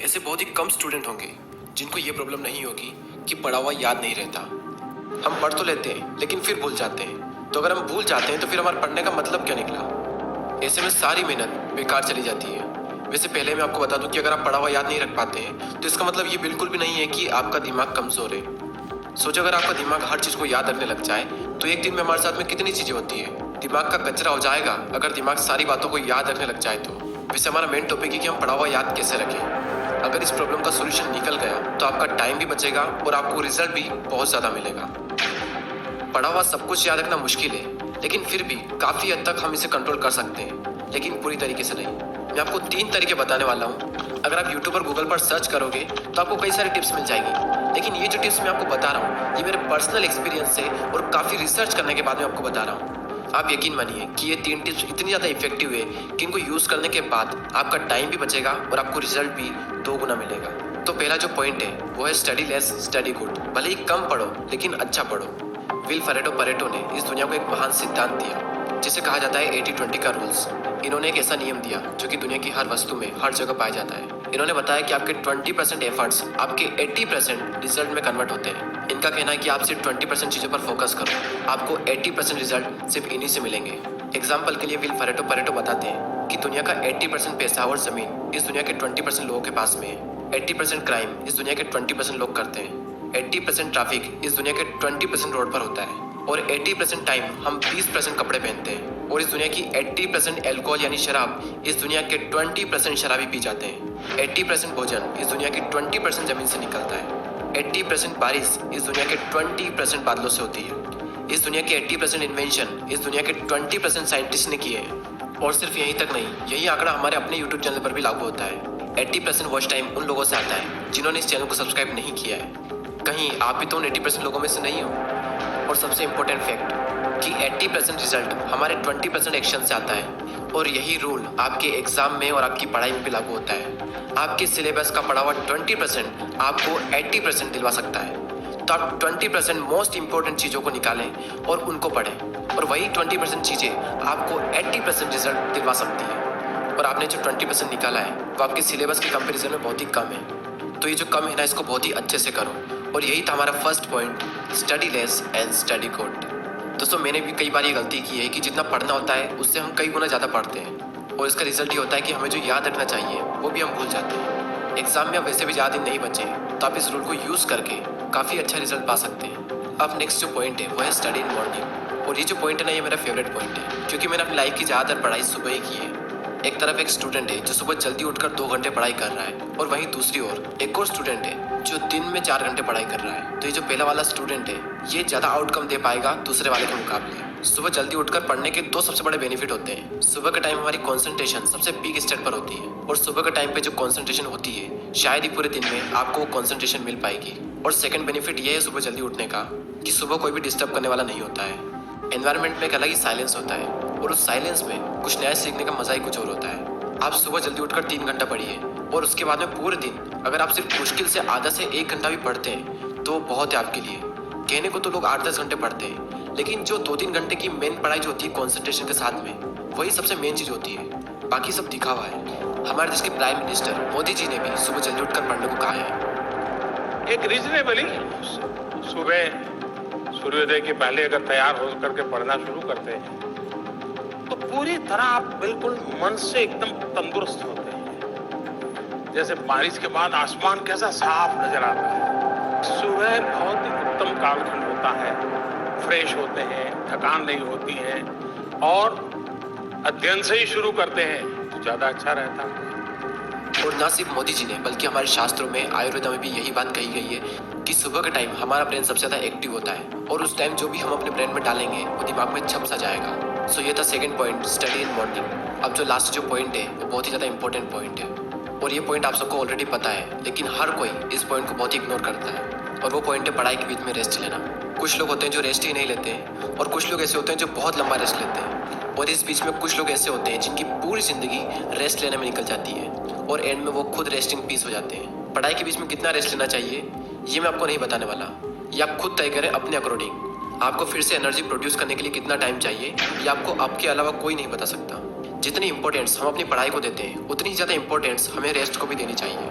ऐसे बहुत ही कम स्टूडेंट होंगे जिनको ये प्रॉब्लम नहीं होगी कि पढ़ा हुआ याद नहीं रहता। हम पढ़ तो लेते हैं लेकिन फिर भूल जाते हैं। तो अगर हम भूल जाते हैं तो फिर हमारे पढ़ने का मतलब क्या निकला? ऐसे में सारी मेहनत बेकार चली जाती है। वैसे पहले मैं आपको बता दूं कि अगर आप पढ़ा हुआ याद नहीं रख पाते हैं तो इसका मतलब ये बिल्कुल भी नहीं है कि आपका दिमाग कमज़ोर है। सोचो, अगर आपका दिमाग हर चीज़ को याद रखने लग जाए तो एक दिन में हमारे साथ में कितनी चीज़ें होती है। दिमाग का कचरा हो जाएगा अगर दिमाग सारी बातों को याद रखने लग जाए तो। वैसे हमारा मेन टॉपिक है कि हम पढ़ा हुआ याद कैसे रखें। अगर इस प्रॉब्लम का सोल्यूशन निकल गया तो आपका टाइम भी बचेगा और आपको रिजल्ट भी बहुत ज़्यादा मिलेगा। पढ़ा हुआ सब कुछ याद रखना मुश्किल है, लेकिन फिर भी काफ़ी हद तक हम इसे कंट्रोल कर सकते हैं, लेकिन पूरी तरीके से नहीं। मैं आपको 3 तरीके बताने वाला हूँ। अगर आप यूट्यूब और गूगल पर सर्च करोगे तो आपको कई सारे टिप्स मिल जाएंगे, लेकिन ये जो टिप्स मैं आपको बता रहा हूँ ये मेरे पर्सनल एक्सपीरियंस से और काफ़ी रिसर्च करने के बाद मैं आपको बता रहा हूँ। आप यकीन मानिए कि ये 3 टिप्स इतनी ज़्यादा इफेक्टिव है कि इनको यूज़ करने के बाद आपका टाइम भी बचेगा और आपको रिजल्ट भी 2 गुना मिलेगा। तो पहला जो पॉइंट है वो है स्टडी लेस स्टडी गुड। भले ही कम पढ़ो लेकिन अच्छा पढ़ो। विल परेटो ने इस दुनिया को एक महान सिद्धांत दिया जिसे कहा जाता है 80-20 का रूल्स। इन्होंने एक ऐसा नियम दिया जो कि दुनिया की हर वस्तु में हर जगह पाया जाता है। इन्होंने बताया कि आपके 20% एफर्ट्स आपके 80% रिजल्ट में कन्वर्ट होते हैं। इनका कहना है कि आप सिर्फ 20% चीज़ों पर फोकस करो, आपको 80% रिजल्ट सिर्फ इन्हीं से मिलेंगे। एग्जाम्पल के लिए विल परेटो बताते हैं कि दुनिया का 80% पैसा और ज़मीन इस दुनिया के 20% लोगों के पास में है। 80% क्राइम इस दुनिया के 20% लोग करते हैं। 80% ट्रैफिक इस दुनिया के 20% रोड पर होता है और 80% टाइम हम 20% कपड़े पहनते हैं। और इस दुनिया की 80% अल्कोहल यानी शराब इस दुनिया के 20% शराबी पी जाते हैं। 80% भोजन इस दुनिया की 20% जमीन से निकलता है। 80% बारिश इस दुनिया के 20% बादलों से होती है। इस दुनिया के 80% इन्वेंशन इस दुनिया के 20% साइंटिस्ट ने किए हैं। और सिर्फ यहीं तक नहीं, यही आंकड़ा हमारे अपने यूट्यूब चैनल पर भी लागू होता है। 80% वॉच टाइम उन लोगों से आता है जिन्होंने इस चैनल को सब्सक्राइब नहीं किया है। कहीं आप भी तो उन 80% लोगों में से नहीं हो। और सबसे इम्पोर्टेंट फैक्ट कि 80% रिजल्ट हमारे 20% एक्शन से आता है। और यही रूल आपके एग्जाम में और आपकी पढ़ाई में भी लागू होता है। आपके सिलेबस का पढ़ा हुआ 20% आपको 80% दिलवा सकता है। तो आप 20% मोस्ट इंपॉर्टेंट चीज़ों को निकालें और उनको पढ़ें, और वही 20% चीज़ें आपको 80% रिजल्ट दिलवा सकती है। और आपने जो 20% निकाला है वो आपके सिलेबस के कंपैरिजन में बहुत ही कम है। तो ये जो कम है ना, इसको बहुत ही अच्छे से करो। और यही था हमारा first point, study less and study good. दोस्तों, मैंने भी कई बार ये गलती की है कि जितना पढ़ना होता है उससे हम कई गुना ज़्यादा पढ़ते हैं, और इसका रिजल्ट ये होता है कि हमें जो याद रखना चाहिए वो भी हम भूल जाते हैं। एग्जाम में अब वैसे भी ज़्यादा दिन नहीं बचे, तो आप इस रूल को यूज़ करके काफ़ी अच्छा रिजल्ट पा सकते हैं। अब नेक्स्ट जो पॉइंट है वो है स्टडी इन मॉर्निंग। और ये जो पॉइंट है ना, ये मेरा फेवरेट पॉइंट है, क्योंकि मैंने अपनी लाइफ की ज़्यादातर पढ़ाई सुबह ही की है। एक तरफ एक स्टूडेंट है जो सुबह जल्दी उठकर 2 घंटे पढ़ाई कर रहा है, और वहीं दूसरी ओर एक और स्टूडेंट है जो दिन में 4 घंटे पढ़ाई कर रहा है। तो ये जो पहला वाला स्टूडेंट है ये ज़्यादा आउटकम दे पाएगा दूसरे वाले के मुकाबले। सुबह जल्दी उठकर पढ़ने के 2 सबसे बड़े बेनिफिट होते हैं। सुबह के टाइम हमारी कंसंट्रेशन सबसे पीक स्टेट पर होती है, और सुबह के टाइम पे जो कंसंट्रेशन होती है शायद ही पूरे दिन में आपको कंसंट्रेशन मिल पाएगी। और सेकंड बेनिफिट ये है सुबह जल्दी उठने का कि सुबह कोई भी डिस्टर्ब करने वाला नहीं होता है। एनवायरनमेंट में एक अलग ही साइलेंस होता है, और उस साइलेंस में कुछ नया सीखने का मजा ही कुछ और होता है। आप सुबह जल्दी उठकर 3 घंटा पढ़िए, और उसके बाद में पूरे दिन अगर आप सिर्फ मुश्किल से आधा से 1 घंटा भी पढ़ते हैं तो बहुत है आपके लिए। कहने को तो लोग 8-10 घंटे पढ़ते हैं, लेकिन जो 2-3 घंटे की मेन पढ़ाई जो होती है कॉन्सेंट्रेशन के साथ में, वही सबसे मेन चीज़ होती है। बाकी सब दिखावा है। हमारे देश के प्राइम मिनिस्टर मोदी जी ने भी सुबह जल्दी उठकर पढ़ने को कहा है। एक रीजनेबली सुबह सूर्योदय के पहले अगर तैयार हो करके पढ़ना शुरू करते हैं तो पूरी तरह आप बिल्कुल मन से एकदम तंदुरुस्त होते हैं। जैसे बारिश के बाद आसमान कैसा साफ नजर आता है। सुबह बहुत ही उत्तम कालखंड होता है, फ्रेश होते हैं, थकान नहीं होती है, और अध्ययन से ही शुरू करते हैं तो ज्यादा अच्छा रहता है। और ना सिर्फ मोदी जी ने बल्कि हमारे शास्त्रों में आयुर्वेद में भी यही बात कही गई है कि सुबह के टाइम हमारा ब्रेन सबसे ज़्यादा एक्टिव होता है, और उस टाइम जो भी हम अपने ब्रेन में डालेंगे वो दिमाग में छप सा जाएगा। सो ये था second point, study in morning. अब जो लास्ट जो पॉइंट है वो बहुत ही ज़्यादा इंपॉर्टेंट पॉइंट है, और ये पॉइंट आप सबको ऑलरेडी पता है, लेकिन हर कोई इस पॉइंट को बहुत ही इग्नोर करता है। और वो पॉइंट है पढ़ाई के बीच में रेस्ट लेना। कुछ लोग होते हैं जो रेस्ट ही नहीं लेते, और कुछ लोग ऐसे होते हैं जो बहुत लंबा रेस्ट लेते हैं, और इस बीच में कुछ लोग ऐसे होते हैं जिनकी पूरी ज़िंदगी रेस्ट लेने में निकल जाती है, और एंड में वो खुद रेस्टिंग पीस हो जाते हैं। पढ़ाई के बीच में कितना रेस्ट लेना चाहिए ये मैं आपको नहीं बताने वाला, ये आप खुद तय करें अपने अकॉर्डिंग। आपको फिर से एनर्जी प्रोड्यूस करने के लिए कितना टाइम चाहिए ये आपको आपके अलावा कोई नहीं बता सकता। जितनी इंपॉर्टेंस हम अपनी पढ़ाई को देते हैं उतनी ज़्यादा इंपॉर्टेंस हमें रेस्ट को भी देनी चाहिए,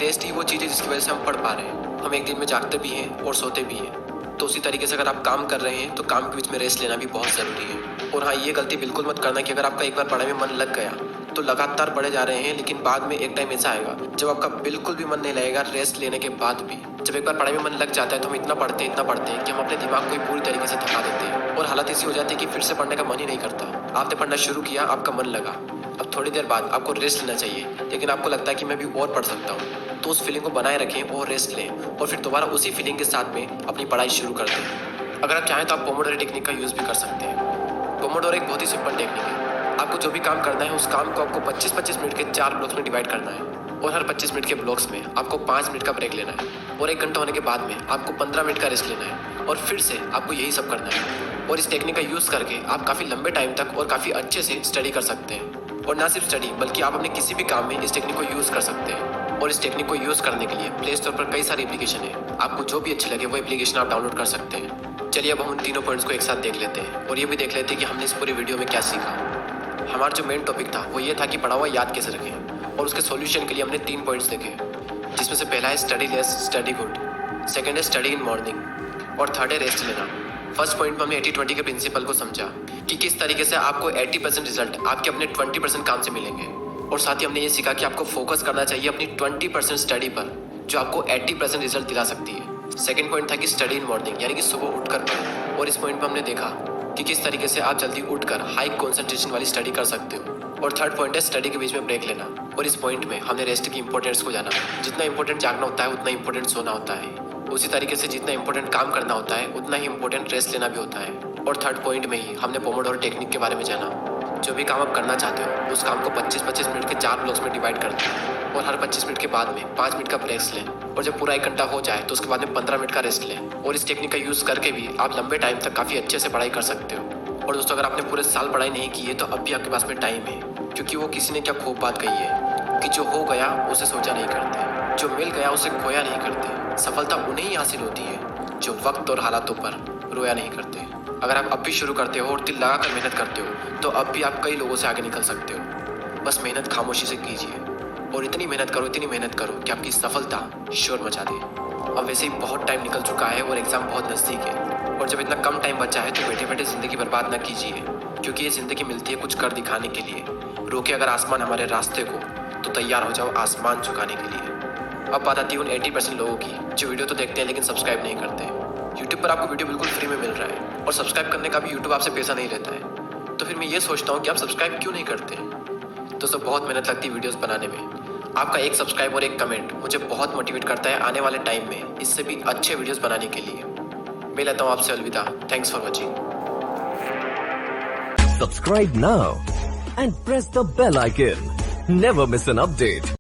रेस्ट ही वो चीज़ है जिसकी वजह से हम पढ़ पा रहे हैं। हम एक दिन में जागते भी हैं और सोते भी हैं। तो उसी तरीके से अगर आप काम कर रहे हैं तो काम के बीच में रेस्ट लेना भी बहुत ज़रूरी है। और हाँ, ये गलती बिल्कुल मत करना कि अगर आपका एक बार पढ़ाई में मन लग गया तो लगातार पढ़े जा रहे हैं, लेकिन बाद में एक टाइम ऐसा आएगा जब आपका बिल्कुल भी मन नहीं लगेगा रेस्ट लेने के बाद भी। जब एक बार पढ़ाई में मन लग जाता है तो हम इतना पढ़ते हैं कि हम अपने दिमाग को ही पूरी तरीके से थका देते हैं और हालत ऐसी हो जाती है कि फिर से पढ़ने का मन ही नहीं करता। आपने पढ़ना शुरू किया, आपका मन लगा, अब थोड़ी देर बाद आपको रेस्ट लेना चाहिए, लेकिन आपको लगता है कि मैं भी और पढ़ सकता हूँ, तो उस फीलिंग को बनाए रखें और रेस्ट लें और फिर दोबारा उसी फीलिंग के साथ में अपनी पढ़ाई शुरू कर दें। अगर आप चाहें तो आप पोमोडोरो टेक्निक का यूज़ भी कर सकते हैं। पोमोडोरो एक बहुत ही सिंपल टेक्निक है। आपको जो भी काम करना है उस काम को आपको 25-25 मिनट के 4 ब्लॉक्स में डिवाइड करना है और हर 25 मिनट के ब्लॉक्स में आपको 5 मिनट का ब्रेक लेना है और 1 घंटा होने के बाद में आपको 15 मिनट का रेस्ट लेना है और फिर से आपको यही सब करना है। और इस टेक्निक का यूज़ करके आप काफ़ी लंबे टाइम तक और काफ़ी अच्छे से स्टडी कर सकते हैं। और ना सिर्फ स्टडी बल्कि आप अपने किसी भी काम में इस टेक्निक को यूज़ कर सकते हैं। और इस टेक्निक को यूज़ करने के लिए प्ले स्टोर पर कई सारी एप्लीकेशन है, आपको जो भी अच्छी लगे वो एप्लीकेशन आप डाउनलोड कर सकते हैं। चलिए अब हम उन तीनों पॉइंट्स को एक साथ देख लेते हैं और ये भी देख लेते हैं कि हमने इस पूरी वीडियो में क्या सीखा। हमारा जो मेन टॉपिक था वो ये था कि पढ़ा हुआ याद कैसे रखें, और उसके सॉल्यूशन के लिए हमने 3 पॉइंट्स देखे, जिसमें से पहला है study less study good, second है स्टडी इन मॉर्निंग और थर्ड है रेस्ट लेना। फर्स्ट पॉइंट में हमने 80-20 के प्रिंसिपल को समझा कि किस तरीके से आपको 80% रिजल्ट आपके अपने 20% काम से मिलेंगे, और साथ ही हमने ये सीखा कि आपको फोकस करना चाहिए अपनी 20% स्टडी पर जो आपको 80% रिजल्ट दिला सकती है। सेकंड पॉइंट था कि स्टडी इन मॉर्निंग, यानी कि सुबह उठकर पढ़ें, और इस पॉइंट में हमने देखा कि किस तरीके से आप जल्दी उठकर हाई कंसंट्रेशन वाली स्टडी कर सकते हो। और थर्ड पॉइंट है स्टडी के बीच में ब्रेक लेना, और इस पॉइंट में हमने रेस्ट की इंपॉर्टेंस को जाना। जितना इंपॉर्टेंट जागना होता है उतना इंपॉर्टेंट सोना होता है, उसी तरीके से जितना इंपॉर्टेंट काम करना होता है उतना ही इंपॉर्टेंट रेस्ट लेना भी होता है। और थर्ड पॉइंट में ही हमने पोमोडोरो टेक्निक के बारे में जाना। जो भी काम आप करना चाहते हो उस काम को 25-25 मिनट के 4 ब्लॉक्स में डिवाइड कर दें और हर 25 मिनट के बाद में 5 मिनट का ब्रेक लें, और जब पूरा 1 घंटा हो जाए तो उसके बाद में 15 मिनट का रेस्ट लें। और इस टेक्निक का यूज़ करके भी आप लंबे टाइम तक काफ़ी अच्छे से पढ़ाई कर सकते हो। और दोस्तों, अगर आपने पूरे साल पढ़ाई नहीं की है तो अब भी आपके पास में टाइम है, क्योंकि वो किसी ने क्या खूब बात कही है कि जो हो गया उसे सोचा नहीं करते, जो मिल गया उसे खोया नहीं करते। सफलता उन्हें ही हासिल होती है जो वक्त और हालातों पर रोया नहीं करते। अगर आप अब भी शुरू करते हो और दिल लगा कर मेहनत करते हो तो अब भी आप कई लोगों से आगे निकल सकते हो। बस मेहनत खामोशी से कीजिए और इतनी मेहनत करो कि आपकी सफलता शोर मचा दे। अब वैसे ही बहुत टाइम निकल चुका है और एग्ज़ाम बहुत नज़दीक है, और जब इतना कम टाइम बचा है तो बैठे बैठे ज़िंदगी बर्बाद ना कीजिए, क्योंकि ये ज़िंदगी मिलती है कुछ कर दिखाने के लिए। रोके अगर आसमान हमारे रास्ते को तो तैयार हो जाओ आसमान झुकाने के लिए। अब बात आती है उन 80% लोगों की जो वीडियो तो देखते हैं लेकिन सब्सक्राइब नहीं करते। यूट्यूब पर आपको वीडियो बिल्कुल फ्री में मिल रहा है और सब्सक्राइब करने का भी यूट्यूब आपसे पैसा नहीं लेता है, तो फिर मैं ये सोचता हूँ कि आप सब्सक्राइब क्यों नहीं करते। दोस्तों, बहुत मेहनत लगती है वीडियोस बनाने में। आपका एक सब्सक्राइब और एक कमेंट मुझे बहुत मोटिवेट करता है आने वाले टाइम में इससे भी अच्छे वीडियोस बनाने के लिए। मैं लेता हूँ आपसे अलविदा। Thanks for watching. Subscribe now and press the bell icon. Never miss an update.